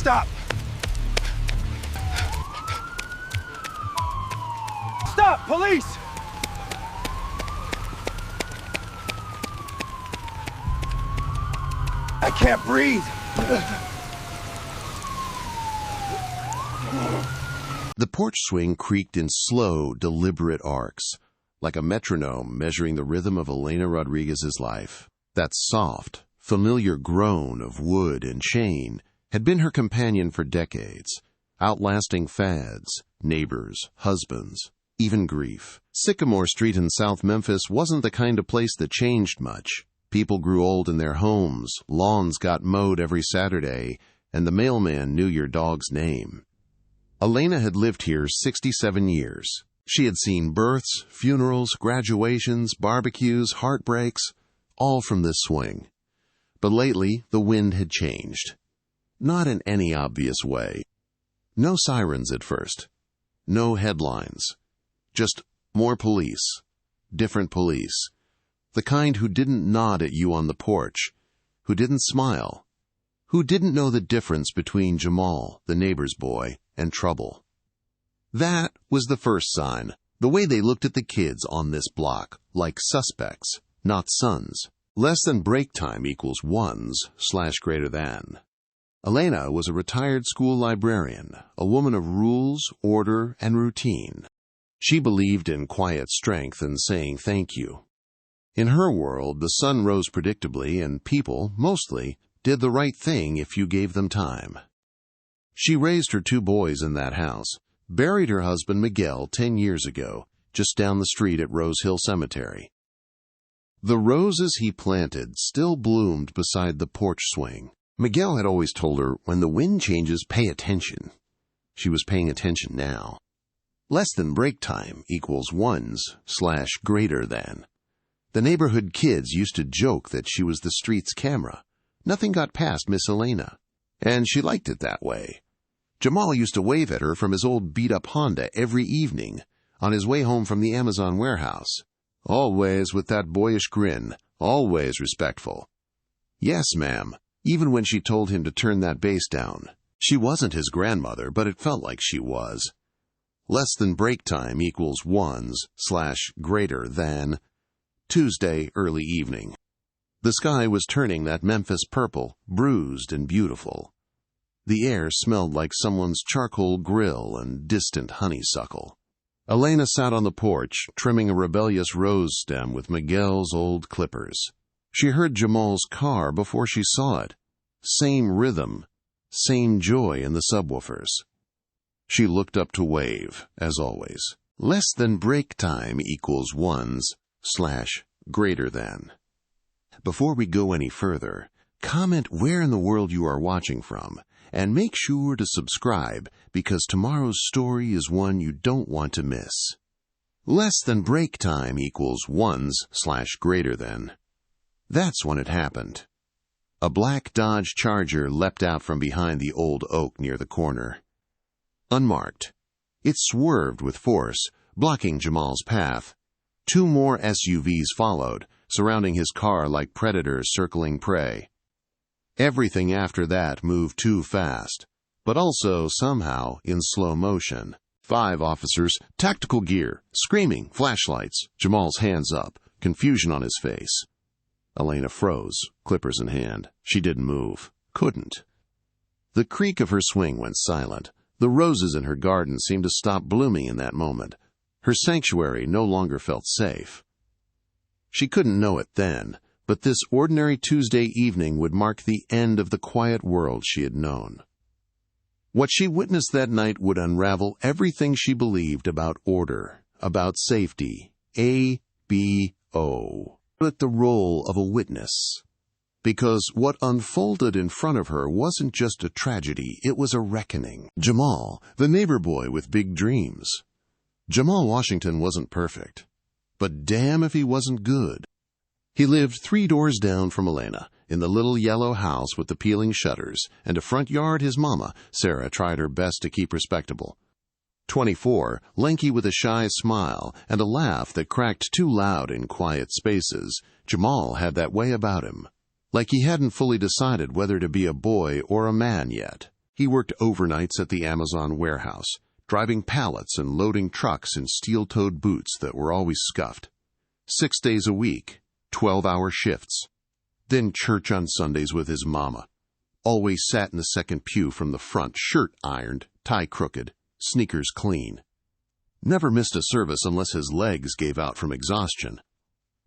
Stop! Stop! Police! I can't breathe! The porch swing creaked in slow, deliberate arcs, like a metronome measuring the rhythm of Elena Rodriguez's life. That soft, familiar groan of wood and chain had been her companion for decades, outlasting fads, neighbors, husbands, even grief. Sycamore Street in South Memphis wasn't the kind of place that changed much. People grew old in their homes, lawns got mowed every Saturday, and the mailman knew your dog's name. Elena had lived here 67 years. She had seen births, funerals, graduations, barbecues, heartbreaks, all from this swing. But lately, the wind had changed. Not in any obvious way. No sirens at first. No headlines. Just more police. Different police. The kind who didn't nod at you on the porch, who didn't smile, who didn't know the difference between Jamal, the neighbor's boy, and trouble. That was the first sign, the way they looked at the kids on this block, like suspects, not sons. Less than break time equals ones/greater than. Elena was a retired school librarian, a woman of rules, order, and routine. She believed in quiet strength and saying thank you. In her world, the sun rose predictably, and people, mostly, did the right thing if you gave them time. She raised her 2 boys in that house, buried her husband Miguel 10 years ago, just down the street at Rose Hill Cemetery. The roses he planted still bloomed beside the porch swing. Miguel had always told her, when the wind changes, pay attention. She was paying attention now. Less than break time equals ones/greater than. The neighborhood kids used to joke that she was the street's camera. Nothing got past Miss Elena, and she liked it that way. Jamal used to wave at her from his old beat-up Honda every evening on his way home from the Amazon warehouse. Always with that boyish grin, always respectful. Yes, ma'am, even when she told him to turn that bass down. She wasn't his grandmother, but it felt like she was. Less than break time equals ones/greater than. Tuesday early evening. The sky was turning that Memphis purple, bruised and beautiful. The air smelled like someone's charcoal grill and distant honeysuckle. Elena sat on the porch, trimming a rebellious rose stem with Miguel's old clippers. She heard Jamal's car before she saw it. Same rhythm, same joy in the subwoofers. She looked up to wave, as always. Less than break time equals ones/greater than. Before we go any further, comment where in the world you are watching from, and make sure to subscribe because tomorrow's story is one you don't want to miss. Less than break time equals ones/greater than. That's when it happened. A black Dodge Charger leapt out from behind the old oak near the corner. Unmarked. It swerved with force, blocking Jamal's path. 2 more SUVs followed, surrounding his car like predators circling prey. Everything after that moved too fast, but also somehow in slow motion. 5 officers, tactical gear, screaming, flashlights, Jamal's hands up, confusion on his face. Elena froze, clippers in hand. She didn't move. Couldn't. The creak of her swing went silent. The roses in her garden seemed to stop blooming in that moment. Her sanctuary no longer felt safe. She couldn't know it then, but this ordinary Tuesday evening would mark the end of the quiet world she had known. What she witnessed that night would unravel everything she believed about order, about safety. ABO. At the role of a witness. Because what unfolded in front of her wasn't just a tragedy, it was a reckoning. Jamal, the neighbor boy with big dreams. Jamal Washington wasn't perfect, but damn if he wasn't good. He lived 3 doors down from Elena, in the little yellow house with the peeling shutters, and a front yard his mama, Sarah, tried her best to keep respectable. 24, lanky with a shy smile and a laugh that cracked too loud in quiet spaces, Jamal had that way about him. Like he hadn't fully decided whether to be a boy or a man yet. He worked overnights at the Amazon warehouse, driving pallets and loading trucks in steel-toed boots that were always scuffed. 6 days a week, 12-hour shifts. Then church on Sundays with his mama. Always sat in the second pew from the front, shirt ironed, tie crooked, sneakers clean. Never missed a service unless his legs gave out from exhaustion.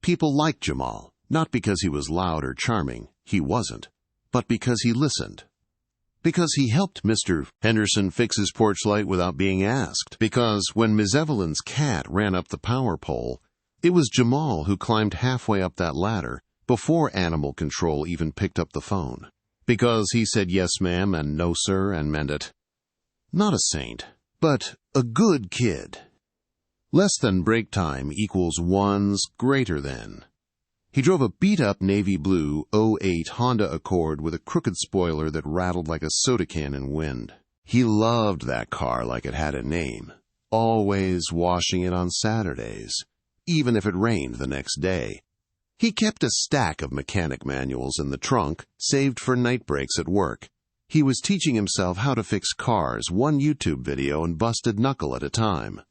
People liked Jamal, not because he was loud or charming, he wasn't, but because he listened. Because he helped Mr. Henderson fix his porch light without being asked. Because when Ms. Evelyn's cat ran up the power pole, it was Jamal who climbed halfway up that ladder before animal control even picked up the phone. Because he said yes ma'am and no sir and meant it. Not a saint, but a good kid. Less than break time equals one's greater than. He drove a beat-up navy blue '08 Honda Accord with a crooked spoiler that rattled like a soda can in wind. He loved that car like it had a name, always washing it on Saturdays, even if it rained the next day. He kept a stack of mechanic manuals in the trunk, saved for night breaks at work. He was teaching himself how to fix cars, one YouTube video and busted knuckle at a time.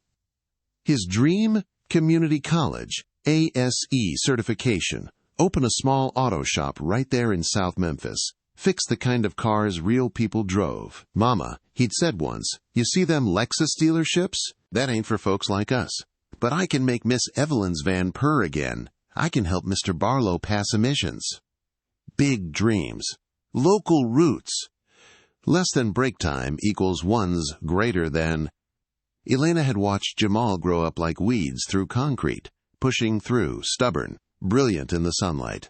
His dream? Community college, ASE certification, open a small auto shop right there in South Memphis, fix the kind of cars real people drove. Mama, he'd said once, you see them Lexus dealerships? That ain't for folks like us. But I can make Miss Evelyn's van purr again. I can help Mr. Barlow pass emissions. Big dreams. Local roots. Less than break time equals one's greater than. Elena had watched Jamal grow up like weeds through concrete, pushing through, stubborn, brilliant in the sunlight.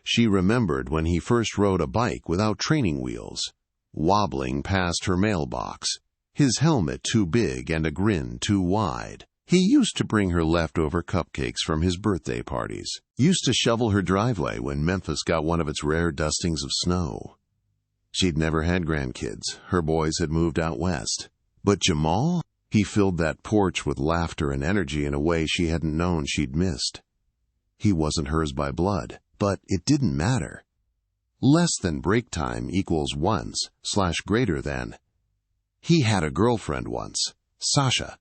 She remembered when he first rode a bike without training wheels, wobbling past her mailbox, his helmet too big and a grin too wide. He used to bring her leftover cupcakes from his birthday parties, used to shovel her driveway when Memphis got one of its rare dustings of snow. She'd never had grandkids. Her boys had moved out west. But Jamal? He filled that porch with laughter and energy in a way she hadn't known she'd missed. He wasn't hers by blood, but it didn't matter. Less than break time equals one's/greater than. He had a girlfriend once, Sasha.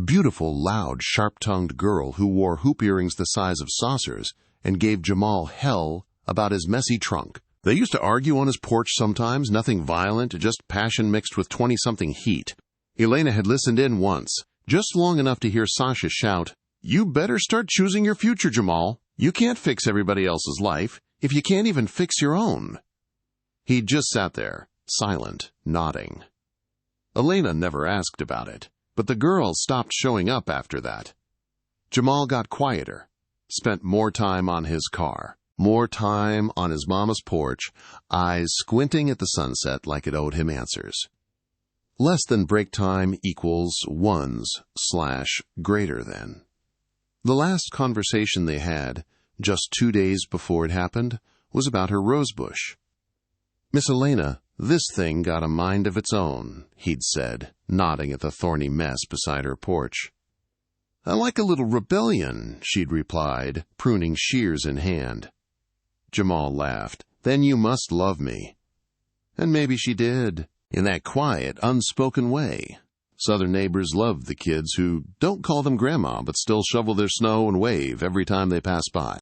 Beautiful, loud, sharp-tongued girl who wore hoop earrings the size of saucers and gave Jamal hell about his messy trunk. They used to argue on his porch sometimes, nothing violent, just passion mixed with 20-something heat. Elena had listened in once, just long enough to hear Sasha shout, "You better start choosing your future, Jamal. You can't fix everybody else's life if you can't even fix your own." He just sat there, silent, nodding. Elena never asked about it, but the girl stopped showing up after that. Jamal got quieter, spent more time on his car, more time on his mama's porch, eyes squinting at the sunset like it owed him answers. Less than break time equals one's/greater than. The last conversation they had, just 2 days before it happened, was about her rosebush. "Miss Elena, this thing got a mind of its own," he'd said, nodding at the thorny mess beside her porch. "I like a little rebellion," she'd replied, pruning shears in hand. Jamal laughed. "Then you must love me." And maybe she did, in that quiet, unspoken way. Southern neighbors loved the kids who don't call them grandma but still shovel their snow and wave every time they pass by.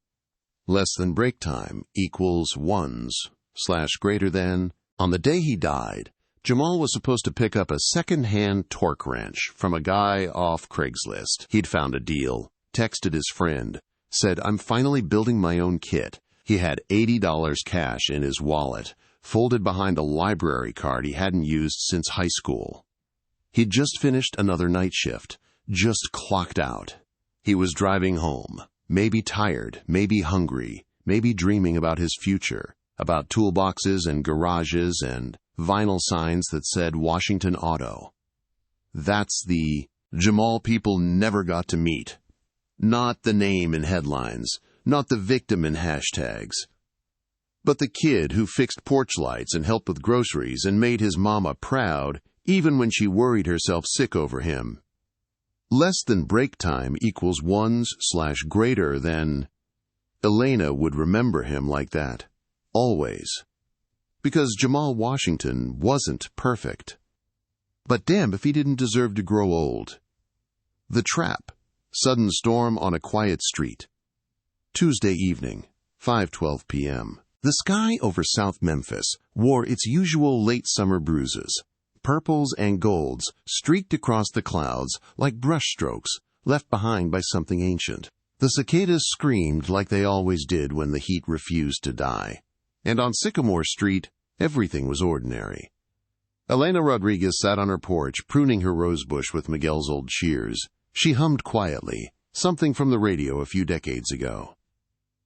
Less than break time equals one's/greater than. On the day he died, Jamal was supposed to pick up a second-hand torque wrench from a guy off Craigslist. He'd found a deal, texted his friend, said, "I'm finally building my own kit." He had $80 cash in his wallet, folded behind a library card he hadn't used since high school. He'd just finished another night shift, just clocked out. He was driving home, maybe tired, maybe hungry, maybe dreaming about his future, about toolboxes and garages and vinyl signs that said Washington Auto. That's the Jamal people never got to meet. Not the name in headlines, not the victim in hashtags, but the kid who fixed porch lights and helped with groceries and made his mama proud even when she worried herself sick over him. Less than break time equals one's/greater than. Elena would remember him like that. Always. because Jamal Washington wasn't perfect. But damn if he didn't deserve to grow old. The Trap. Sudden storm on a quiet street. Tuesday evening, 5:12 p.m. The sky over South Memphis wore its usual late summer bruises. Purples and golds streaked across the clouds like brushstrokes left behind by something ancient. The cicadas screamed like they always did when the heat refused to die. And on Sycamore Street, everything was ordinary. Elena Rodriguez sat on her porch, pruning her rosebush with Miguel's old shears. She hummed quietly, something from the radio a few decades ago.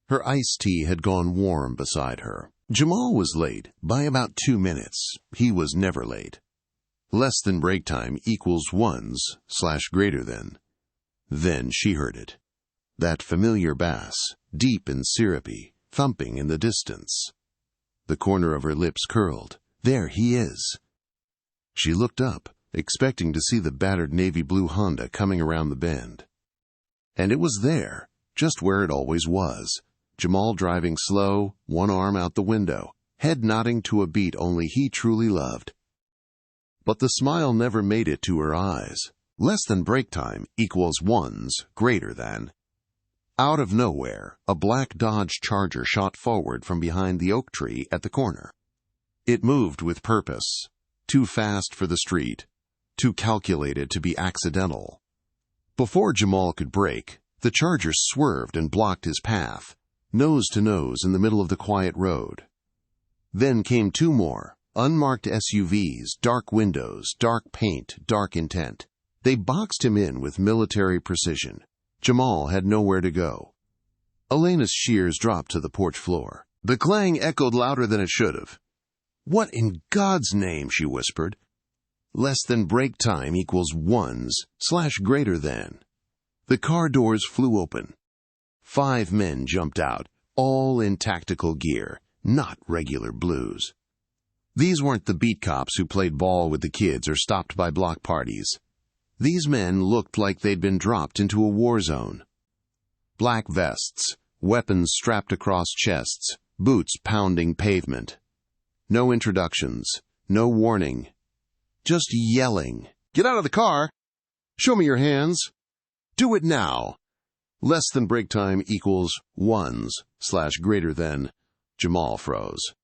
Her iced tea had gone warm beside her. Jamal was late by about 2 minutes. He was never late. Less than break time equals ones/greater than. Then she heard it. That familiar bass, deep and syrupy, thumping in the distance. The corner of her lips curled. There he is. She looked up, expecting to see the battered navy blue Honda coming around the bend. And it was there, just where it always was. Jamal driving slow, one arm out the window, head nodding to a beat only he truly loved. But the smile never made it to her eyes. Less than break time equals ones/greater than. Out of nowhere, a black Dodge Charger shot forward from behind the oak tree at the corner. It moved with purpose, too fast for the street, too calculated to be accidental. Before Jamal could brake, the Charger swerved and blocked his path, nose to nose in the middle of the quiet road. Then came 2 more, unmarked SUVs, dark windows, dark paint, dark intent. They boxed him in with military precision. Jamal had nowhere to go. Elena's shears dropped to the porch floor. The clang echoed louder than it should have. "What in God's name?" she whispered. Less than break time equals ones/greater than. The car doors flew open. 5 men jumped out, all in tactical gear, not regular blues. These weren't the beat cops who played ball with the kids or stopped by block parties. These men looked like they'd been dropped into a war zone. Black vests, weapons strapped across chests, boots pounding pavement. No introductions, no warning. Just yelling. "Get out of the car! Show me your hands! Do it now!" Less than break time equals ones/greater than. Jamal froze.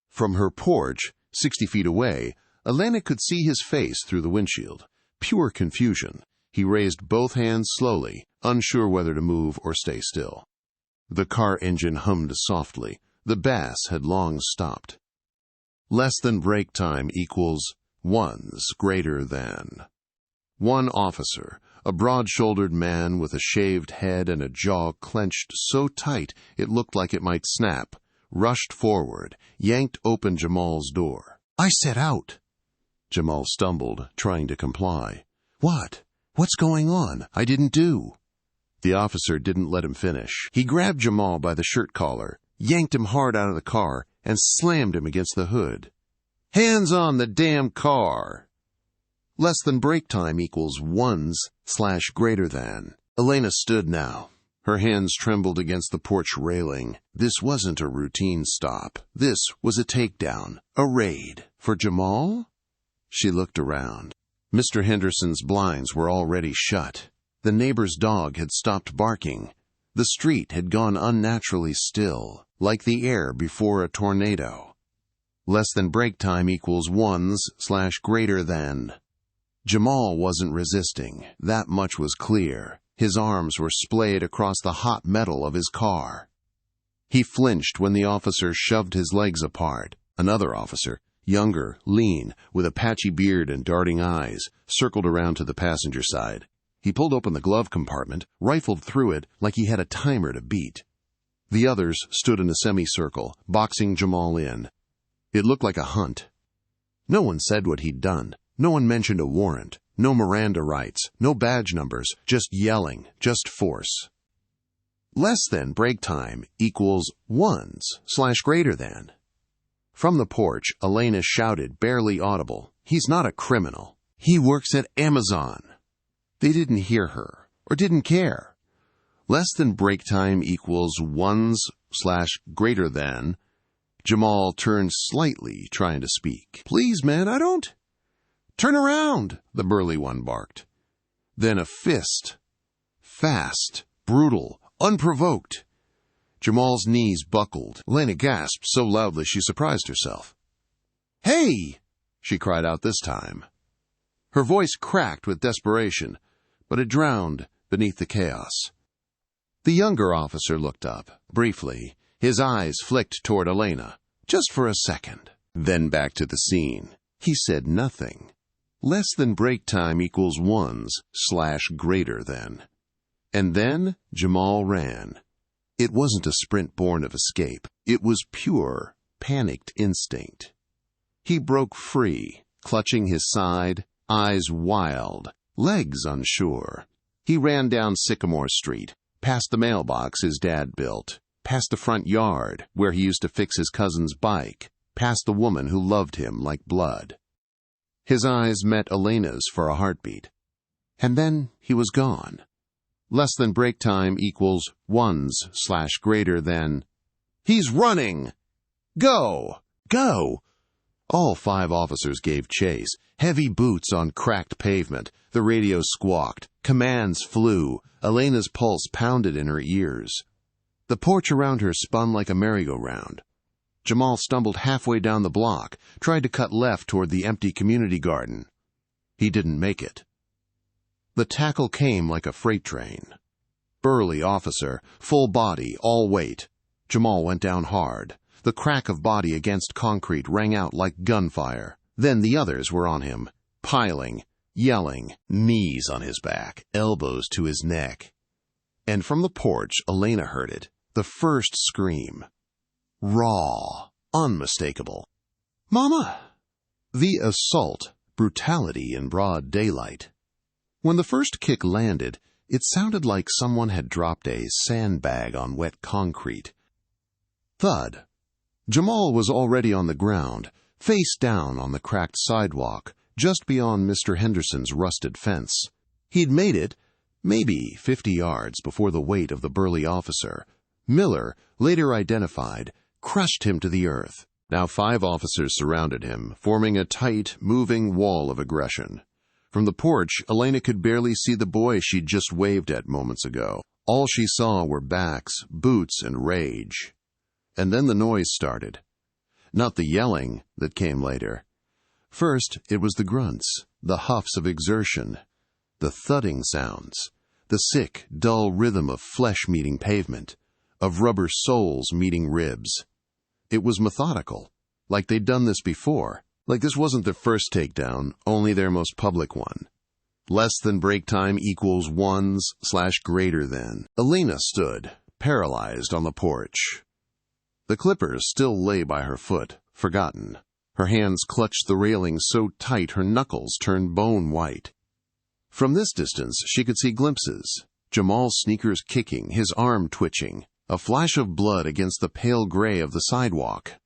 From her porch, 60 feet away, Elena could see his face through the windshield. Pure confusion. He raised both hands slowly, unsure whether to move or stay still. The car engine hummed softly. The bass had long stopped. Less than break time equals ones/greater than. One officer, a broad-shouldered man with a shaved head and a jaw clenched so tight it looked like it might snap, rushed forward, yanked open Jamal's door. "I said out." Jamal stumbled, trying to comply. "What? What's going on? I didn't do." The officer didn't let him finish. He grabbed Jamal by the shirt collar, yanked him hard out of the car, and slammed him against the hood. "Hands on the damn car!" Less than break time equals ones/greater than. Elena stood now. Her hands trembled against the porch railing. This wasn't a routine stop. This was a takedown, a raid. For Jamal? She looked around. Mr. Henderson's blinds were already shut. The neighbor's dog had stopped barking. The street had gone unnaturally still, like the air before a tornado. Less than break time equals ones/greater than. Jamal wasn't resisting. That much was clear. His arms were splayed across the hot metal of his car. He flinched when the officer shoved his legs apart. Another officer, younger, lean, with a patchy beard and darting eyes, circled around to the passenger side. He pulled open the glove compartment, rifled through it like he had a timer to beat. The others stood in a semicircle, boxing Jamal in. It looked like a hunt. No one said what he'd done. No one mentioned a warrant. No Miranda rights. No badge numbers. Just yelling. Just force. Less than break time equals ones/greater than. From the porch, Elena shouted, barely audible, "He's not a criminal. He works at Amazon." They didn't hear her, or didn't care. Less than break time equals ones/greater than. Jamal turned slightly, trying to speak. "Please, man, I don't—" "Turn around," the burly one barked. Then a fist. Fast, brutal, unprovoked. Jamal's knees buckled. Elena gasped so loudly she surprised herself. "Hey!" she cried out this time. Her voice cracked with desperation, but it drowned beneath the chaos. The younger officer looked up, briefly. His eyes flicked toward Elena, just for a second. Then back to the scene. He said nothing. Less than break time equals ones/greater than. And then Jamal ran. It wasn't a sprint born of escape. It was pure, panicked instinct. He broke free, clutching his side, eyes wild, legs unsure. He ran down Sycamore Street, past the mailbox his dad built, past the front yard where he used to fix his cousin's bike, past the woman who loved him like blood. His eyes met Elena's for a heartbeat. And then he was gone. Less than break time equals ones/greater than. "He's running! Go! Go!" All 5 officers gave chase. Heavy boots on cracked pavement. The radio squawked. Commands flew. Elena's pulse pounded in her ears. The porch around her spun like a merry-go-round. Jamal stumbled halfway down the block, tried to cut left toward the empty community garden. He didn't make it. The tackle came like a freight train. Burly officer, full body, all weight. Jamal went down hard. The crack of body against concrete rang out like gunfire. Then the others were on him, piling, yelling, knees on his back, elbows to his neck. And from the porch, Elena heard it, the first scream. Raw, unmistakable. "Mama!" The assault, brutality in broad daylight. When the first kick landed, it sounded like someone had dropped a sandbag on wet concrete. Thud. Jamal was already on the ground, face down on the cracked sidewalk, just beyond Mr. Henderson's rusted fence. He'd made it, maybe 50 yards before the weight of the burly officer, Miller, later identified, crushed him to the earth. Now 5 officers surrounded him, forming a tight, moving wall of aggression. From the porch, Elena could barely see the boy she'd just waved at moments ago. All she saw were backs, boots, and rage. And then the noise started. Not the yelling that came later. First, it was the grunts, the huffs of exertion, the thudding sounds, the sick, dull rhythm of flesh meeting pavement, of rubber soles meeting ribs. It was methodical, like they'd done this before. Like this wasn't their first takedown, only their most public one. Less than break time equals ones/greater than. Elena stood, paralyzed on the porch. The clippers still lay by her foot, forgotten. Her hands clutched the railing so tight her knuckles turned bone white. From this distance, she could see glimpses. Jamal's sneakers kicking, his arm twitching, a flash of blood against the pale gray of the sidewalk.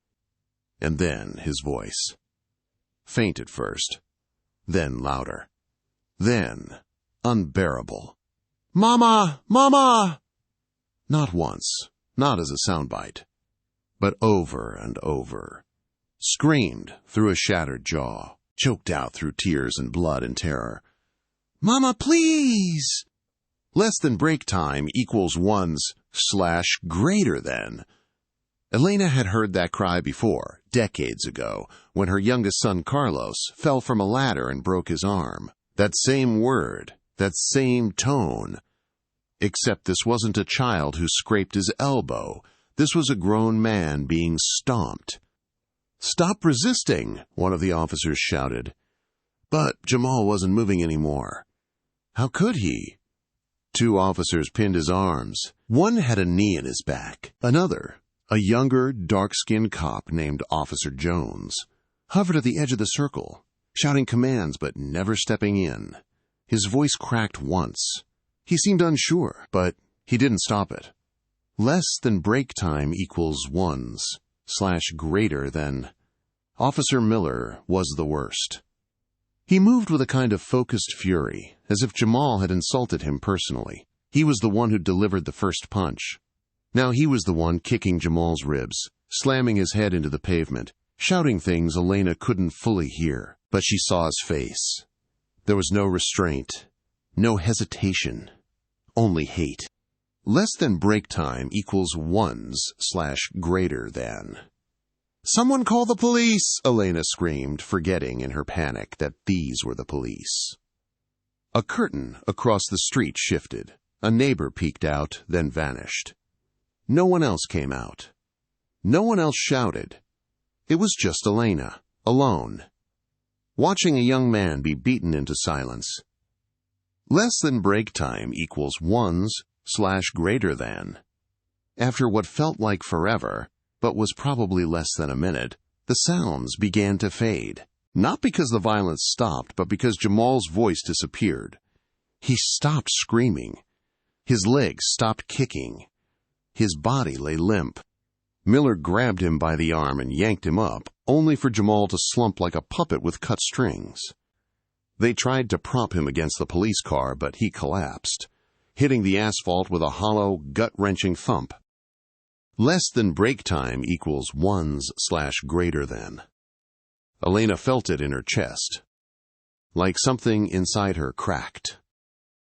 And then his voice. Faint at first, then louder, then unbearable. "Mama! Mama!" Not once, not as a soundbite, but over and over. Screamed through a shattered jaw, choked out through tears and blood and terror. "Mama, please!" Less than break time equals ones/greater than. Elena had heard that cry before, decades ago, when her youngest son Carlos fell from a ladder and broke his arm. That same word, that same tone. Except this wasn't a child who scraped his elbow. This was a grown man being stomped. "Stop resisting," one of the officers shouted. But Jamal wasn't moving anymore. How could he? 2 officers pinned his arms. One had a knee in his back. Another, a younger, dark-skinned cop named Officer Jones, hovered at the edge of the circle, shouting commands but never stepping in. His voice cracked once. He seemed unsure, but he didn't stop it. Less than break time equals ones/greater than. Officer Miller was the worst. He moved with a kind of focused fury, as if Jamal had insulted him personally. He was the one who delivered the first punch. Now he was the one kicking Jamal's ribs, slamming his head into the pavement, shouting things Elena couldn't fully hear. But she saw his face. There was no restraint, no hesitation, only hate. Less than break time equals ones/greater than. "Someone call the police!" Elena screamed, forgetting in her panic that these were the police. A curtain across the street shifted. A neighbor peeked out, then vanished. No one else came out. No one else shouted. It was just Elena, alone, watching a young man be beaten into silence. Less than break time equals ones/greater than. After what felt like forever, but was probably less than a minute, the sounds began to fade. Not because the violence stopped, but because Jamal's voice disappeared. He stopped screaming. His legs stopped kicking. His body lay limp. Miller grabbed him by the arm and yanked him up, only for Jamal to slump like a puppet with cut strings. They tried to prop him against the police car, but he collapsed, hitting the asphalt with a hollow, gut-wrenching thump. Less than break time equals ones/greater than. Elena felt it in her chest, like something inside her cracked.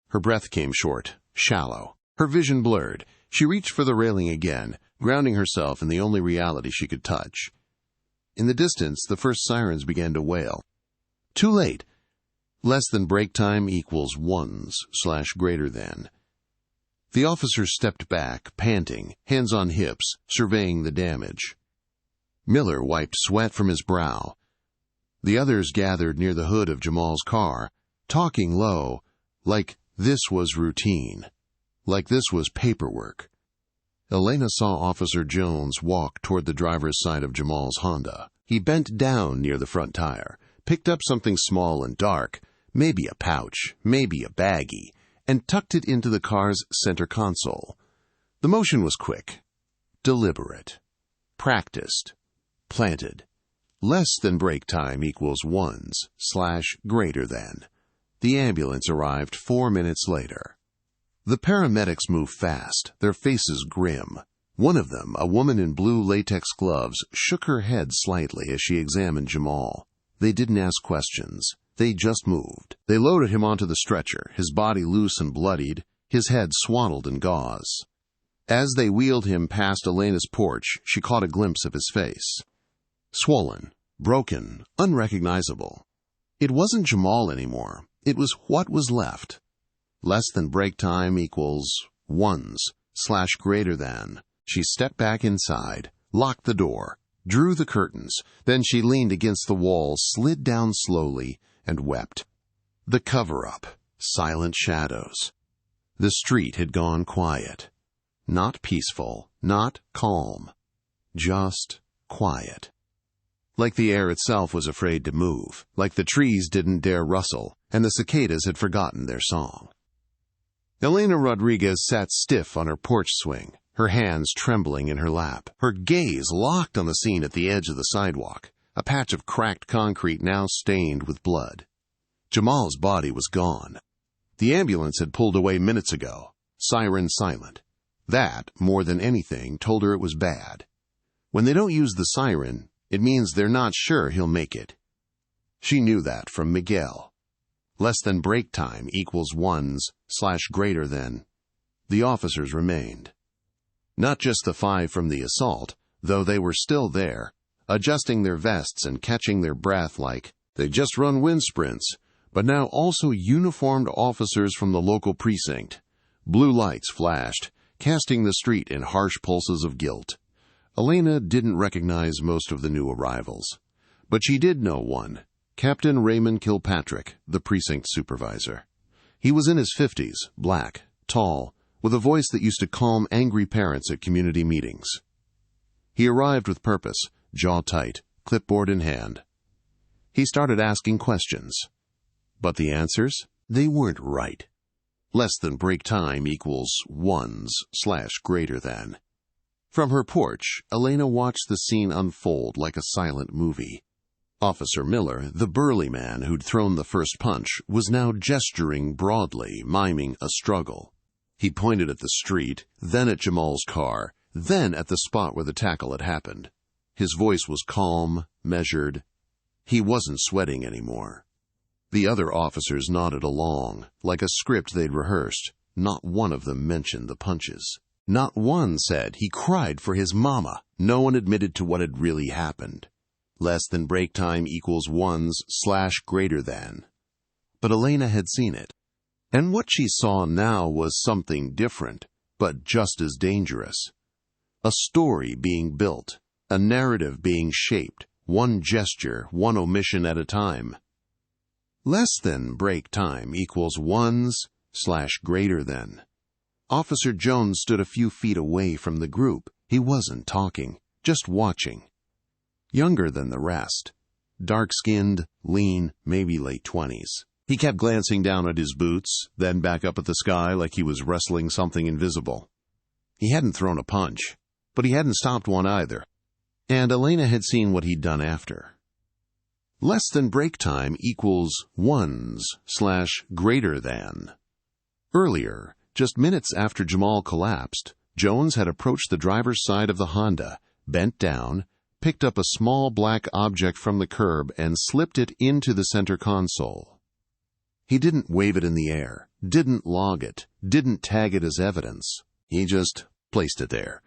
Her breath came short, shallow, her vision blurred. She reached for the railing again, grounding herself in the only reality she could touch. In the distance, the first sirens began to wail. Too late. Less than break time equals ones/greater than. The officer stepped back, panting, hands on hips, surveying the damage. Miller wiped sweat from his brow. The others gathered near the hood of Jamal's car, talking low, like this was routine, like this was paperwork. Elena saw Officer Jones walk toward the driver's side of Jamal's Honda. He bent down near the front tire, picked up something small and dark, maybe a pouch, maybe a baggie, and tucked it into the car's center console. The motion was quick, deliberate, practiced, planted. Less than break time equals ones/greater than. The ambulance arrived 4 minutes later. The paramedics moved fast, their faces grim. One of them, a woman in blue latex gloves, shook her head slightly as she examined Jamal. They didn't ask questions. They just moved. They loaded him onto the stretcher, his body loose and bloodied, his head swaddled in gauze. As they wheeled him past Elena's porch, she caught a glimpse of his face. Swollen, broken, unrecognizable. It wasn't Jamal anymore. It was what was left. Less than break time equals ones/greater than. She stepped back inside, locked the door, drew the curtains. Then she leaned against the wall, slid down slowly, and wept. The cover-up, silent shadows. The street had gone quiet. Not peaceful, not calm. Just quiet. Like the air itself was afraid to move, like the trees didn't dare rustle, and the cicadas had forgotten their song. Elena Rodriguez sat stiff on her porch swing, her hands trembling in her lap, her gaze locked on the scene at the edge of the sidewalk, a patch of cracked concrete now stained with blood. Jamal's body was gone. The ambulance had pulled away minutes ago, siren silent. That, more than anything, told her it was bad. When they don't use the siren, it means they're not sure he'll make it. She knew that from Miguel. Less than break time equals ones/greater than. The officers remained. Not just the 5 from the assault, though they were still there, adjusting their vests and catching their breath like they'd just run wind sprints, but now also uniformed officers from the local precinct. Blue lights flashed, casting the street in harsh pulses of guilt. Elena didn't recognize most of the new arrivals, but she did know one, Captain Raymond Kilpatrick, the precinct supervisor. He was in his 50s, black, tall, with a voice that used to calm angry parents at community meetings. He arrived with purpose, jaw tight, clipboard in hand. He started asking questions. But the answers? They weren't right. Less than break time equals ones/greater than. From her porch, Elena watched the scene unfold like a silent movie. Officer Miller, the burly man who'd thrown the first punch, was now gesturing broadly, miming a struggle. He pointed at the street, then at Jamal's car, then at the spot where the tackle had happened. His voice was calm, measured. He wasn't sweating anymore. The other officers nodded along, like a script they'd rehearsed. Not one of them mentioned the punches. Not one said he cried for his mama. No one admitted to what had really happened. Less than break time equals ones/greater than. But Elena had seen it. And what she saw now was something different, but just as dangerous. A story being built, a narrative being shaped, one gesture, one omission at a time. Less than break time equals ones/greater than. Officer Jones stood a few feet away from the group. He wasn't talking, just watching. Younger than the rest. Dark-skinned, lean, maybe late 20s. He kept glancing down at his boots, then back up at the sky like he was wrestling something invisible. He hadn't thrown a punch, but he hadn't stopped one either. And Elena had seen what he'd done after. Less than break time equals ones/greater than. Earlier, just minutes after Jamal collapsed, Jones had approached the driver's side of the Honda, bent down, picked up a small black object from the curb and slipped it into the center console. He didn't wave it in the air, didn't log it, didn't tag it as evidence. He just placed it there,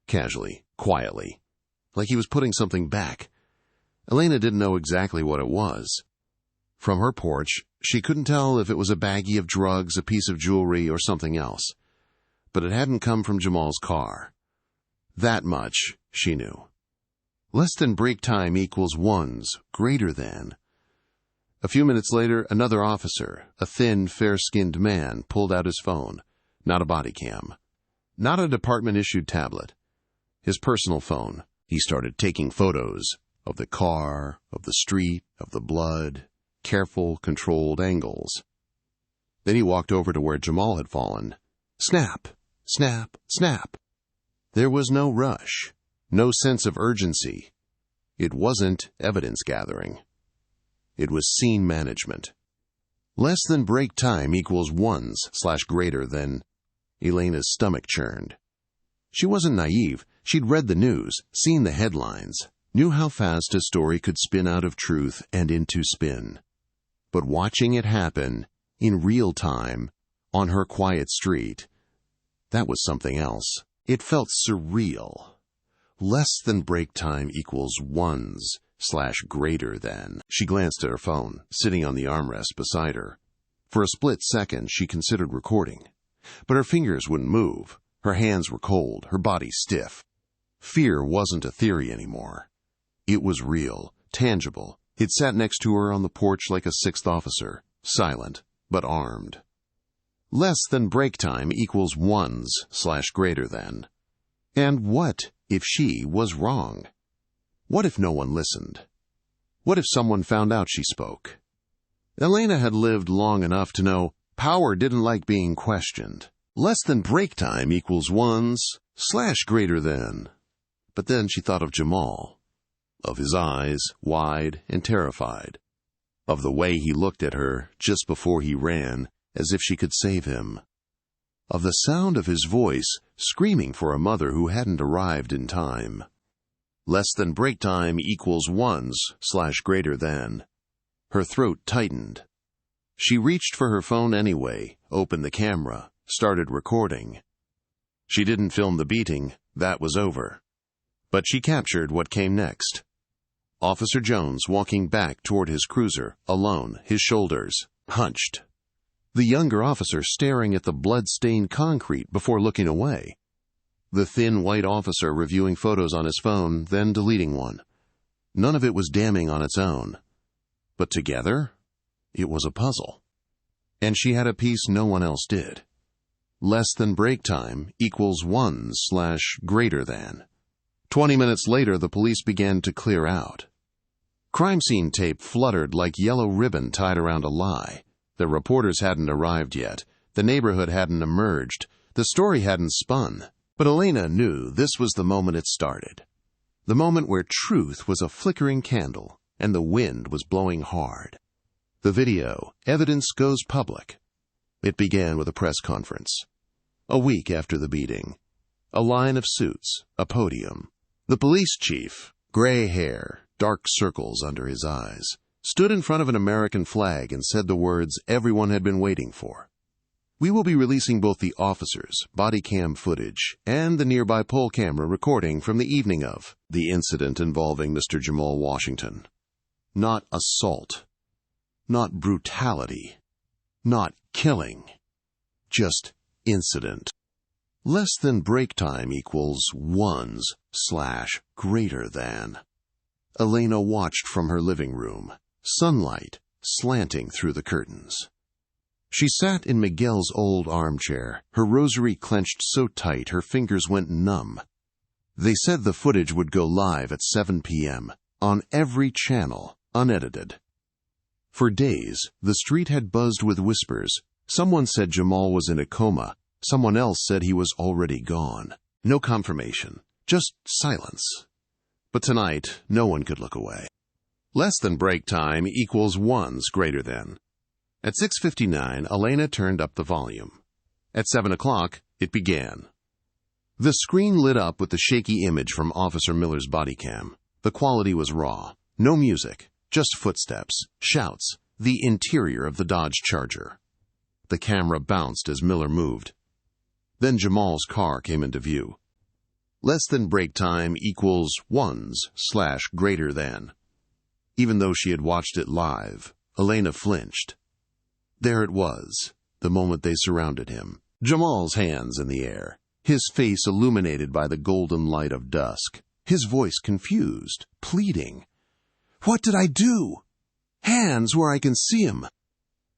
casually, quietly, like he was putting something back. Elena didn't know exactly what it was. From her porch, she couldn't tell if it was a baggie of drugs, a piece of jewelry, or something else. But it hadn't come from Jamal's car. That much, she knew. Less than break time equals ones/greater than. A few minutes later, another officer, a thin, fair-skinned man, pulled out his phone. Not a Bodycam. Not a department-issued tablet. His personal phone. He started taking photos of the car, of the street, of the blood. Careful, controlled angles. Then he walked over to where Jamal had fallen. Snap, snap, snap. There was no rush, no sense of urgency. It wasn't evidence gathering. It was scene management. Less than break time equals ones/greater than. Elena's stomach churned. She wasn't naive. She'd read the news, seen the headlines, knew how fast a story could spin out of truth and into spin. But watching it happen, in real time, on her quiet street, that was something else. It felt surreal. Less than break time equals ones/greater than. She glanced at her phone, sitting on the armrest beside her. For a split second, she considered recording. But her fingers wouldn't move. Her hands were cold, her body stiff. Fear wasn't a theory anymore. It was real, tangible. It sat next to her on the porch like a sixth officer, silent, but armed. Less than break time equals ones/greater than. And what if she was wrong? What if no one listened? What if someone found out she spoke? Elena had lived long enough to know power didn't like being questioned. Less than break time equals ones/greater than. But then she thought of Jamal. Of his eyes, wide and terrified. Of the way he looked at her just before he ran, as if she could save him. Of the sound of his voice, screaming for a mother who hadn't arrived in time. Less than break time equals ones/greater than. Her throat tightened. She reached for her phone anyway, opened the camera, started recording. She didn't film the beating, that was over. But she captured what came next. Officer Jones walking back toward his cruiser, alone, his shoulders hunched. The younger officer staring at the blood-stained concrete before looking away. The thin white officer reviewing photos on his phone, then deleting one. None of it was damning on its own. But together, it was a puzzle. And she had a piece no one else did. Less than break time equals ones/greater than. 20 minutes later, the police began to clear out. Crime scene tape fluttered like yellow ribbon tied around a lie. The reporters hadn't arrived yet. The neighborhood hadn't emerged. The story hadn't spun. But Elena knew this was the moment it started. The moment where truth was a flickering candle and the wind was blowing hard. The video, evidence goes public. It began with a press conference. A week after the beating. a line of suits, a podium. The police chief, gray hair, dark circles under his eyes, stood in front of an American flag and said the words everyone had been waiting for. We will be releasing both the officers' Bodycam footage and the nearby poll camera recording from the evening of the incident involving Mr. Jamal Washington. Not assault. Not brutality. Not killing. Just incident. Less than break time equals ones/greater than. Elena watched from her living room, sunlight slanting through the curtains. She sat in Miguel's old armchair, her rosary clenched so tight her fingers went numb. They said the footage would go live at 7 p.m., on every channel, unedited. For days, the street had buzzed with whispers. Someone said Jamal was in a coma. Someone else said he was already gone. No confirmation, just silence. But tonight, no one could look away. Less than break time equals ones greater than. At 6:59, Elena turned up the volume. At 7 o'clock, it began. The screen lit up with the shaky image from Officer Miller's Bodycam. The quality was raw. No music, just footsteps, shouts, the interior of the Dodge Charger. The camera bounced as Miller moved. Then Jamal's car came into view. Less than break time equals ones/greater than. Even though she had watched it live, Elena flinched. There it was, the moment they surrounded him. Jamal's hands in the air, his face illuminated by the golden light of dusk, his voice confused, pleading. "What did I do? Hands where I can see 'em."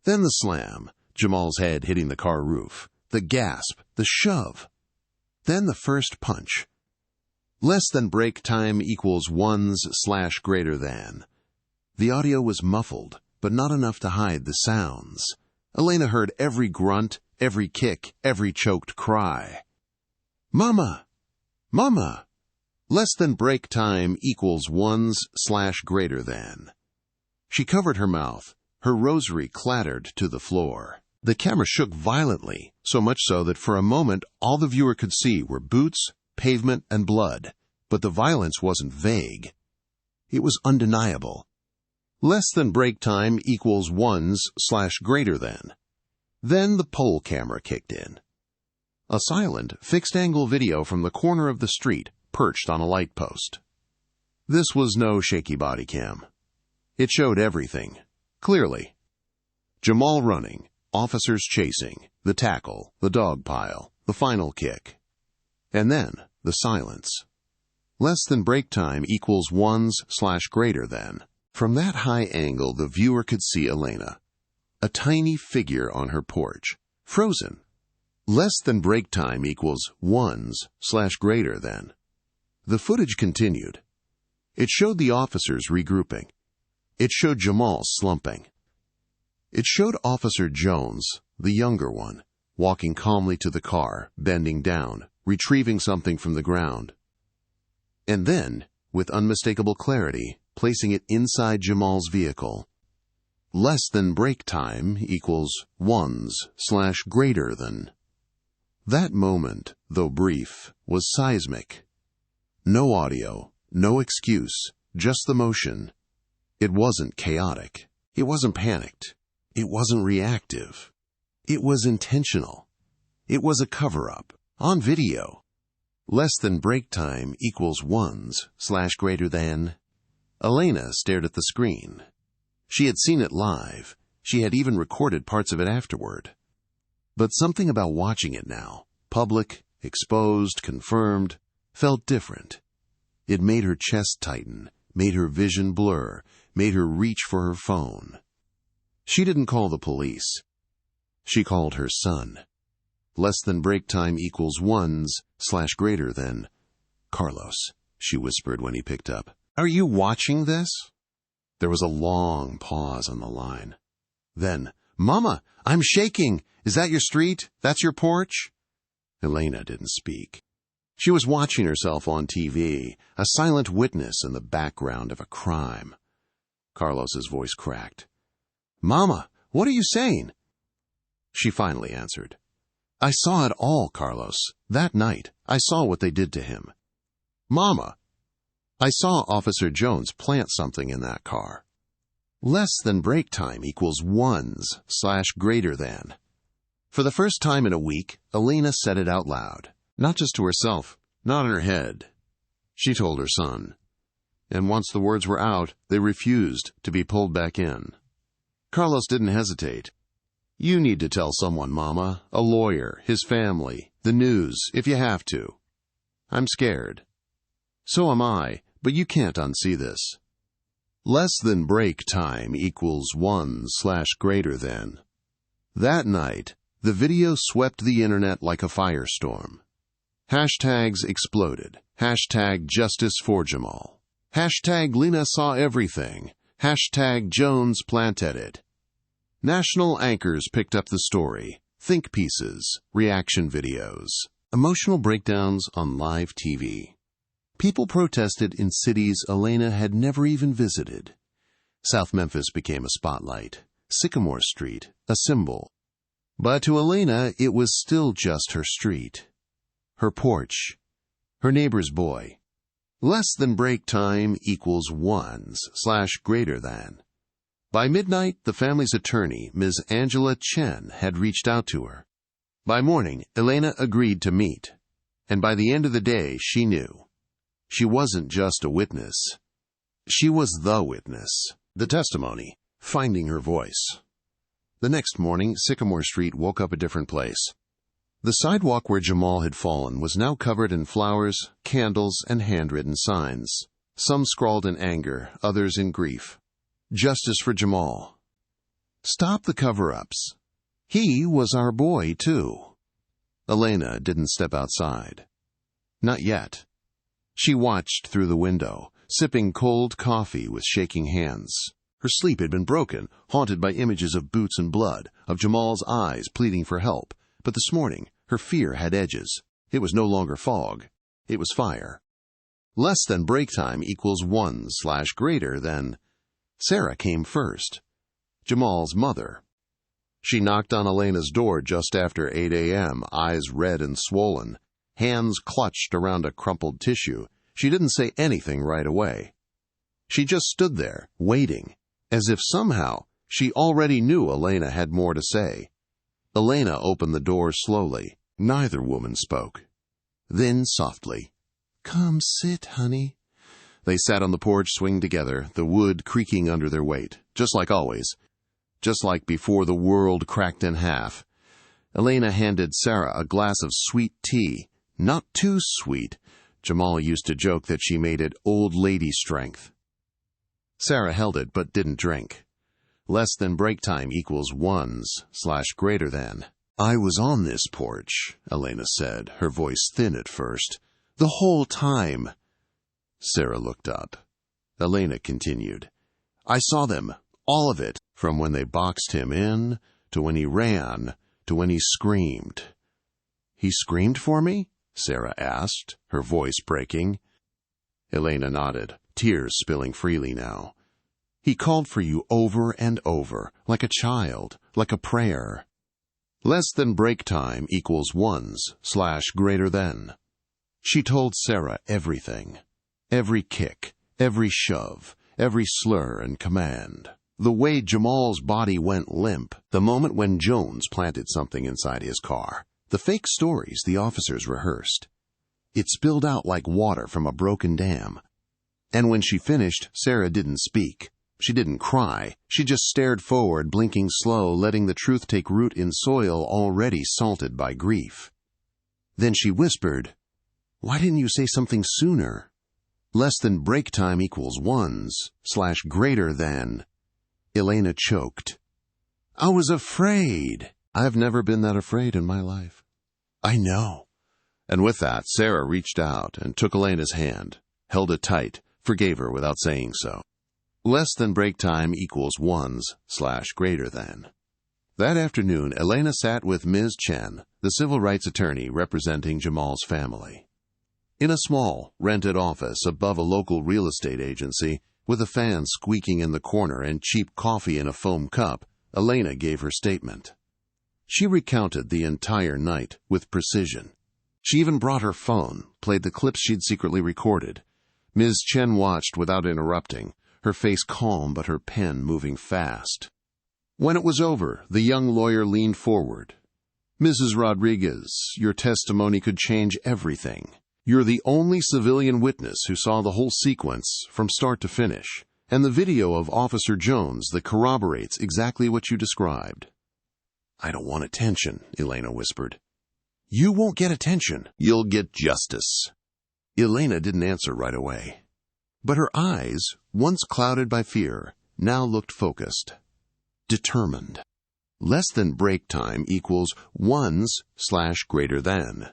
Then the slam, Jamal's head hitting the car roof, the gasp, the shove. Then the first punch. Less than break time equals ones/greater than. The audio was muffled, but not enough to hide the sounds. Elena heard every grunt, every kick, every choked cry. "Mama! Mama!" Less than break time equals ones/greater than. She covered her mouth. Her rosary clattered to the floor. The camera shook violently, so much so that for a moment all the viewer could see were boots, pavement, and blood. But the violence wasn't vague. It was undeniable. Less than break time equals ones/greater than. Then the poll camera kicked in. A silent, fixed-angle video from the corner of the street, perched on a light post. This was no shaky body cam. It showed everything, clearly. Jamal running, officers chasing, the tackle, the dog pile, the final kick. And then, the silence. Less than break time equals ones/greater than. From that high angle, the viewer could see Elena, a tiny figure on her porch, frozen. Less than break time equals ones/greater than. The footage continued. It showed the officers regrouping. It showed Jamal slumping. It showed Officer Jones, the younger one, walking calmly to the car, bending down, retrieving something from the ground. And then, with unmistakable clarity, placing it inside Jamal's vehicle. Less than break time equals ones/greater than. That moment, though brief, was seismic. No audio, no excuse, just the motion. It wasn't chaotic. It wasn't panicked. It wasn't reactive. It was intentional. It was a cover-up, on video. Less than break time equals ones/greater than. Elena stared at the screen. She had seen it live. She had even recorded parts of it afterward. But something about watching it now, public, exposed, confirmed, felt different. It made her chest tighten, made her vision blur, made her reach for her phone. She didn't call the police. She called her son. Less than break time equals ones/greater than. "Carlos," she whispered when he picked up. "Are you watching this?" There was a long pause on the line. Then, "Mama, I'm shaking. Is that your street? That's your porch?" Elena didn't speak. She was watching herself on TV, a silent witness in the background of a crime. Carlos's voice cracked. "Mama, what are you saying?" She finally answered. I saw it all, Carlos. That night, I saw what they did to him. Mama, I saw Officer Jones plant something in that car. Less than break time equals ones/greater than. For the first time in a week, Elena said it out loud. Not just to herself, not in her head. She told her son. And once the words were out, they refused to be pulled back in. Carlos didn't hesitate. You need to tell someone, Mama, a lawyer, his family, the news, if you have to. I'm scared. So am I, but you can't unsee this. Less than break time equals one/greater than. That night, the video swept the internet like a firestorm. Hashtags exploded. Hashtag justice for Jamal. Hashtag Lena saw everything. Hashtag Jones planted it. National anchors picked up the story. Think pieces, reaction videos, emotional breakdowns on live TV. People protested in cities Elena had never even visited. South Memphis became a spotlight. Sycamore Street, a symbol. But to Elena, it was still just her street. Her porch. Her neighbor's boy. Less than break time equals ones/greater than. By midnight, the family's attorney, Ms. Angela Chen, had reached out to her. By morning, Elena agreed to meet. And by the end of the day, she knew. She wasn't just a witness. She was the witness. The testimony, finding her voice. The next morning, Sycamore Street woke up a different place. The sidewalk where Jamal had fallen was now covered in flowers, candles, and handwritten signs. Some scrawled in anger, others in grief. Justice for Jamal. Stop the cover-ups. He was our boy, too. Elena didn't step outside. Not yet. She watched through the window, sipping cold coffee with shaking hands. Her sleep had been broken, haunted by images of boots and blood, of Jamal's eyes pleading for help. But this morning, her fear had edges. It was no longer fog. It was fire. Less than break time equals one/greater than. Sarah came first. Jamal's mother. She knocked on Elena's door just after 8 a.m., eyes red and swollen, hands clutched around a crumpled tissue. She didn't say anything right away. She just stood there, waiting, as if somehow she already knew Elena had more to say. Elena opened the door slowly. Neither woman spoke. Then softly, "Come sit, honey." They sat on the porch swing together, the wood creaking under their weight, just like always, just like before the world cracked in half. Elena handed Sarah a glass of sweet tea, not too sweet. Jamal used to joke that she made it old lady strength. Sarah held it but didn't drink. Less than break time equals ones/greater than. I was on this porch, Elena said, her voice thin at first. The whole time. Sarah looked up. Elena continued. I saw them, all of it, from when they boxed him in, to when he ran, to when he screamed. He screamed for me? Sarah asked, her voice breaking. Elena nodded, tears spilling freely now. He called for you over and over, like a child, like a prayer. Less than break time equals ones/greater than. She told Sarah everything. Every kick, every shove, every slur and command. The way Jamal's body went limp, the moment when Jones planted something inside his car. The fake stories the officers rehearsed. It spilled out like water from a broken dam. And when she finished, Sarah didn't speak. She didn't cry. She just stared forward, blinking slow, letting the truth take root in soil already salted by grief. Then she whispered, Why didn't you say something sooner? Less than break time equals ones/greater than. Elena choked. I was afraid. I've never been that afraid in my life. I know. And with that, Sarah reached out and took Elena's hand, held it tight, forgave her without saying so. Less than break time equals ones/greater than. That afternoon, Elena sat with Ms. Chen, the civil rights attorney representing Jamal's family. In a small, rented office above a local real estate agency, with a fan squeaking in the corner and cheap coffee in a foam cup, Elena gave her statement. She recounted the entire night with precision. She even brought her phone, played the clips she'd secretly recorded. Ms. Chen watched without interrupting, her face calm but her pen moving fast. When it was over, the young lawyer leaned forward. "Mrs. Rodriguez, your testimony could change everything. You're the only civilian witness who saw the whole sequence from start to finish, and the video of Officer Jones that corroborates exactly what you described." "I don't want attention," Elena whispered. "You won't get attention. You'll get justice." Elena didn't answer right away. But her eyes, once clouded by fear, now looked focused. Determined. Less than break time equals ones/greater than.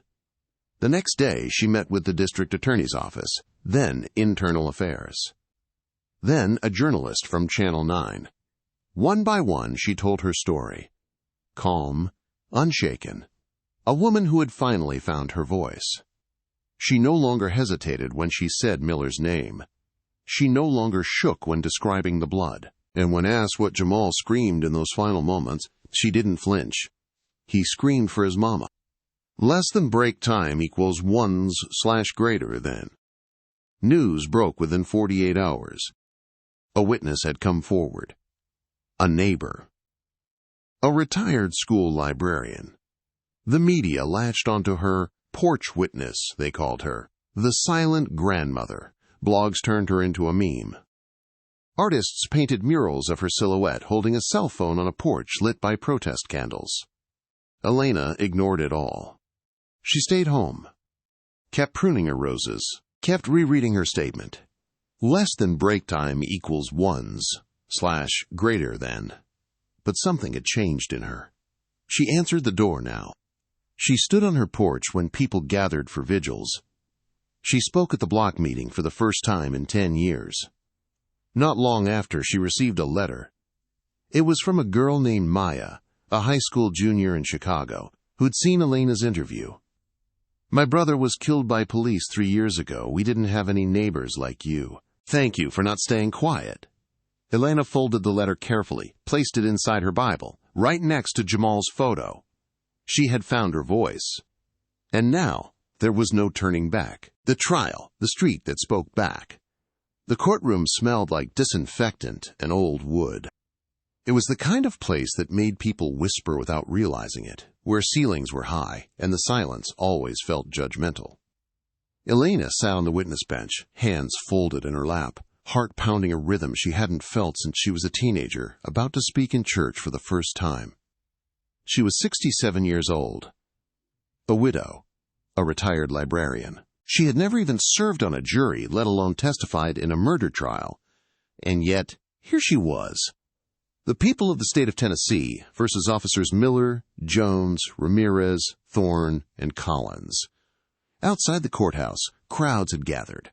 The next day, she met with the district attorney's office, then internal affairs. Then a journalist from Channel 9. One by one, she told her story. Calm, unshaken. A woman who had finally found her voice. She no longer hesitated when she said Miller's name. She no longer shook when describing the blood. And when asked what Jamal screamed in those final moments, she didn't flinch. He screamed for his mama. Less than break time equals ones/greater than. News broke within 48 hours. A witness had come forward. A neighbor. A retired school librarian. The media latched onto her porch witness, they called her. The silent grandmother. Blogs turned her into a meme. Artists painted murals of her silhouette holding a cell phone on a porch lit by protest candles. Elena ignored it all. She stayed home, kept pruning her roses, kept rereading her statement. Less than break time equals ones/greater than. But something had changed in her. She answered the door now. She stood on her porch when people gathered for vigils. She spoke at the block meeting for the first time in 10 years. Not long after, she received a letter. It was from a girl named Maya, a high school junior in Chicago, who'd seen Elena's interview. "My brother was killed by police 3 years ago. We didn't have any neighbors like you. Thank you for not staying quiet." Elena folded the letter carefully, placed it inside her Bible, right next to Jamal's photo. She had found her voice. And now, there was no turning back. The trial, the street that spoke back. The courtroom smelled like disinfectant and old wood. It was the kind of place that made people whisper without realizing it, where ceilings were high and the silence always felt judgmental. Elena sat on the witness bench, hands folded in her lap, heart pounding a rhythm she hadn't felt since she was a teenager, about to speak in church for the first time. She was 67 years old. A widow. A retired librarian. She had never even served on a jury, let alone testified in a murder trial. And yet, here she was. The people of the state of Tennessee versus Officers Miller, Jones, Ramirez, Thorne, and Collins. Outside the courthouse, crowds had gathered.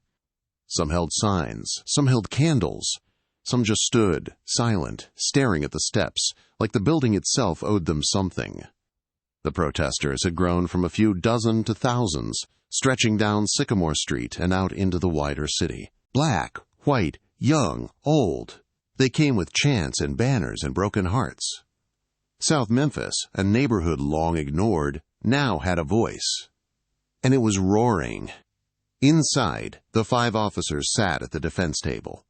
Some held signs, some held candles. Some just stood, silent, staring at the steps, like the building itself owed them something. The protesters had grown from a few dozen to thousands, stretching down Sycamore Street and out into the wider city. Black, white, young, old. They came with chants and banners and broken hearts. South Memphis, a neighborhood long ignored, now had a voice. And it was roaring. Inside, the 5 officers sat at the defense table.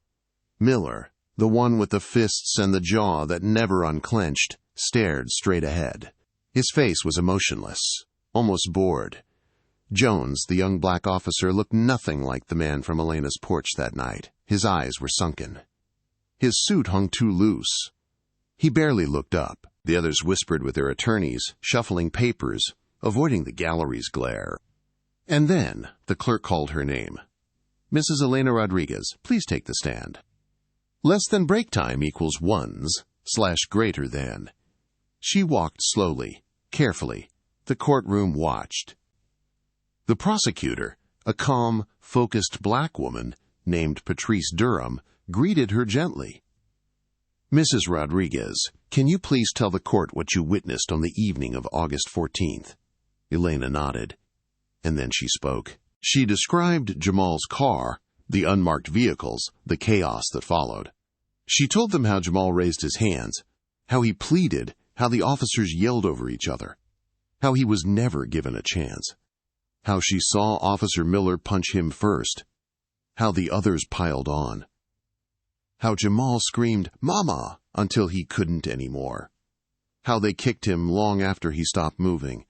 Miller, the one with the fists and the jaw that never unclenched, stared straight ahead. His face was emotionless, almost bored. Jones, the young black officer, looked nothing like the man from Elena's porch that night. His eyes were sunken. His suit hung too loose. He barely looked up. The others whispered with their attorneys, shuffling papers, avoiding the gallery's glare. And then the clerk called her name. "Mrs. Elena Rodriguez, please take the stand." Less than break time equals ones/greater than. She walked slowly, carefully. The courtroom watched. The prosecutor, a calm, focused black woman named Patrice Durham, greeted her gently. "Mrs. Rodriguez, can you please tell the court what you witnessed on the evening of August 14th? Elena nodded. And then she spoke. She described Jamal's car, the unmarked vehicles, the chaos that followed. She told them how Jamal raised his hands, how he pleaded, how the officers yelled over each other, how he was never given a chance, how she saw Officer Miller punch him first, how the others piled on, how Jamal screamed, "Mama!" until he couldn't anymore, how they kicked him long after he stopped moving,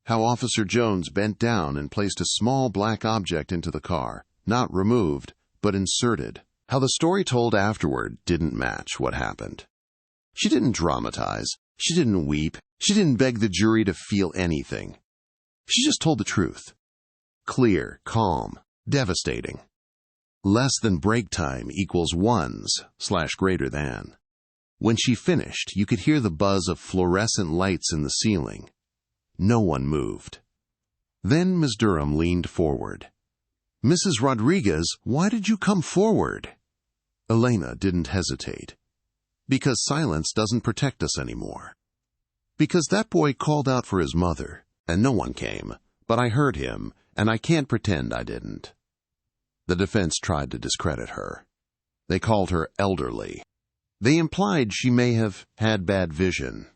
how Officer Jones bent down and placed a small black object into the car, not removed, but inserted, how the story told afterward didn't match what happened. She didn't dramatize, she didn't weep, she didn't beg the jury to feel anything. She just told the truth. Clear, calm, devastating. Less than break time equals ones/greater than. When she finished, you could hear the buzz of fluorescent lights in the ceiling. No one moved. Then Miss Durham leaned forward. "Mrs. Rodriguez, why did you come forward?" Elena didn't hesitate. "Because silence doesn't protect us anymore. Because that boy called out for his mother, and no one came, but I heard him, and I can't pretend I didn't." The defense tried to discredit her. They called her elderly. They implied she may have had bad vision.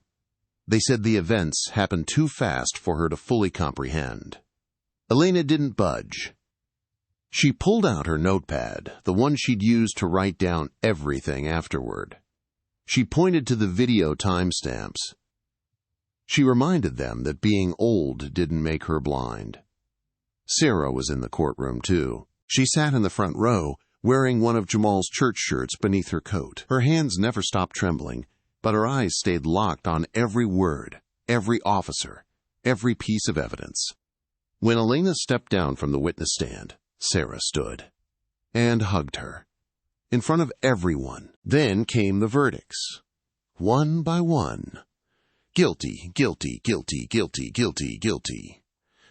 They said the events happened too fast for her to fully comprehend. Elena didn't budge. She pulled out her notepad, the one she'd used to write down everything afterward. She pointed to the video timestamps. She reminded them that being old didn't make her blind. Sarah was in the courtroom, too. She sat in the front row, wearing one of Jamal's church shirts beneath her coat. Her hands never stopped trembling, but her eyes stayed locked on every word, every officer, every piece of evidence. When Elena stepped down from the witness stand, Sarah stood and hugged her, in front of everyone. Then came the verdicts, one by one. Guilty, guilty, guilty, guilty, guilty, guilty.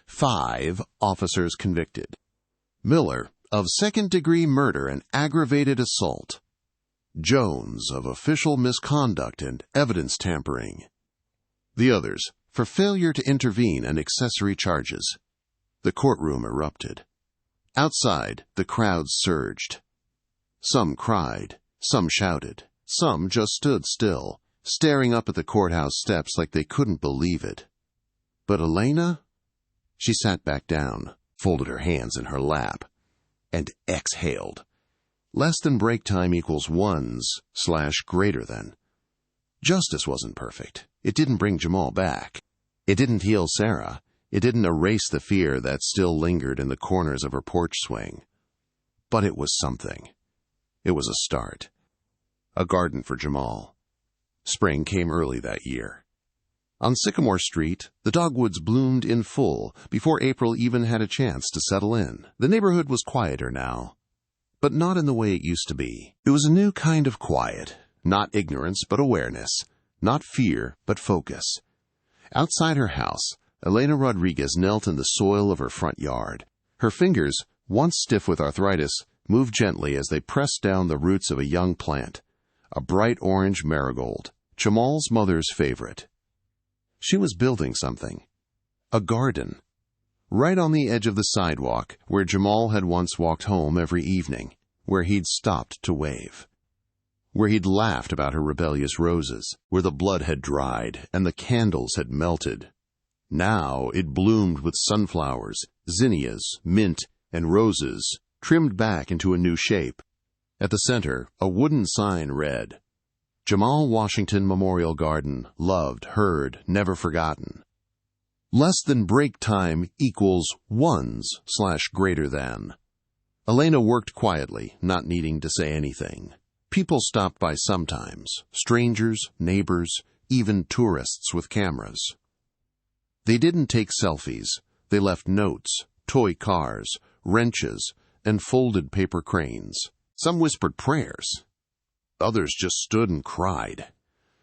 5 officers convicted. Miller, of second-degree murder and aggravated assault. Jones, of official misconduct and evidence tampering. The others, for failure to intervene and accessory charges. The courtroom erupted. Outside, the crowd surged. Some cried, some shouted, some just stood still, staring up at the courthouse steps like they couldn't believe it. But Elena? She sat back down, folded her hands in her lap, and exhaled. Less than break time equals ones/greater than. Justice wasn't perfect. It didn't bring Jamal back. It didn't heal Sarah. It didn't erase the fear that still lingered in the corners of her porch swing. But it was something. It was a start. A garden for Jamal. Spring came early that year. On Sycamore Street, the dogwoods bloomed in full before April even had a chance to settle in. The neighborhood was quieter now, but not in the way it used to be. It was a new kind of quiet, not ignorance but awareness, not fear but focus. Outside her house, Elena Rodriguez knelt in the soil of her front yard. Her fingers, once stiff with arthritis, moved gently as they pressed down the roots of a young plant, a bright orange marigold, Jamal's mother's favorite. She was building something. A garden. Right on the edge of the sidewalk where Jamal had once walked home every evening, where he'd stopped to wave. Where he'd laughed about her rebellious roses, where the blood had dried and the candles had melted. Now it bloomed with sunflowers, zinnias, mint, and roses, trimmed back into a new shape. At the center, a wooden sign read, Jamal Washington Memorial Garden, loved, heard, never forgotten. Less than break time equals ones/greater than. Elena worked quietly, not needing to say anything. People stopped by sometimes, strangers, neighbors, even tourists with cameras. They didn't take selfies. They left notes, toy cars, wrenches, and folded paper cranes. Some whispered prayers. Others just stood and cried.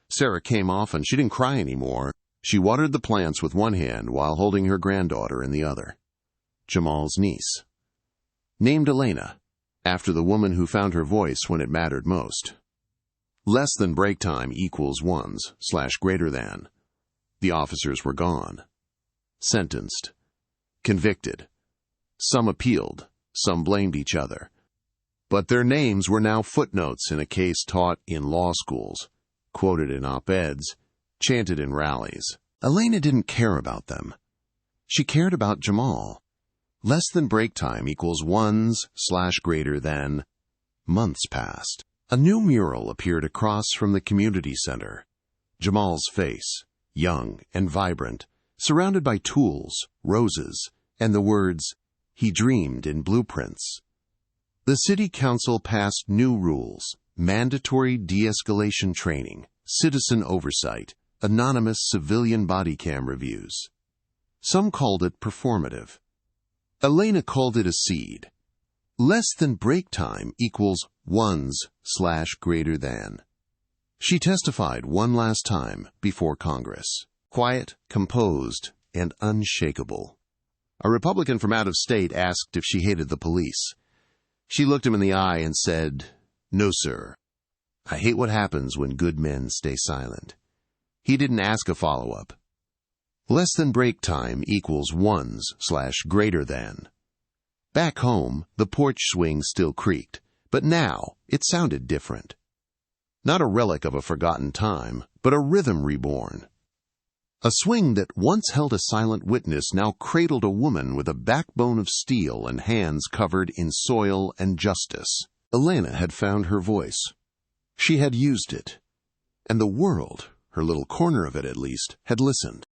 Sarah came often. She didn't cry anymore. She watered the plants with one hand while holding her granddaughter in the other, Jamal's niece. Named Elena, after the woman who found her voice when it mattered most. Less than break time equals ones/greater than. The officers were gone. Sentenced. Convicted. Some appealed. Some blamed each other. But their names were now footnotes in a case taught in law schools, quoted in op-eds, chanted in rallies. Elena didn't care about them. She cared about Jamal. Less than break time equals ones / greater than. Months passed. A new mural appeared across from the community center. Jamal's face, young and vibrant, surrounded by tools, roses, and the words, "He dreamed," in blueprints. The city council passed new rules: mandatory de-escalation training, citizen oversight, anonymous civilian bodycam reviews. Some called it performative. Elena called it a seed. Less than break time equals ones / greater than. She testified one last time before Congress. Quiet, composed, and unshakable. A Republican from out of state asked if she hated the police. She looked him in the eye and said, "No, sir. I hate what happens when good men stay silent." He didn't ask a follow-up. Less than break time equals ones / greater than. Back home, the porch swing still creaked, but now it sounded different. Not a relic of a forgotten time, but a rhythm reborn. A swing that once held a silent witness now cradled a woman with a backbone of steel and hands covered in soil and justice. Elena had found her voice. She had used it. And the world, her little corner of it at least, had listened.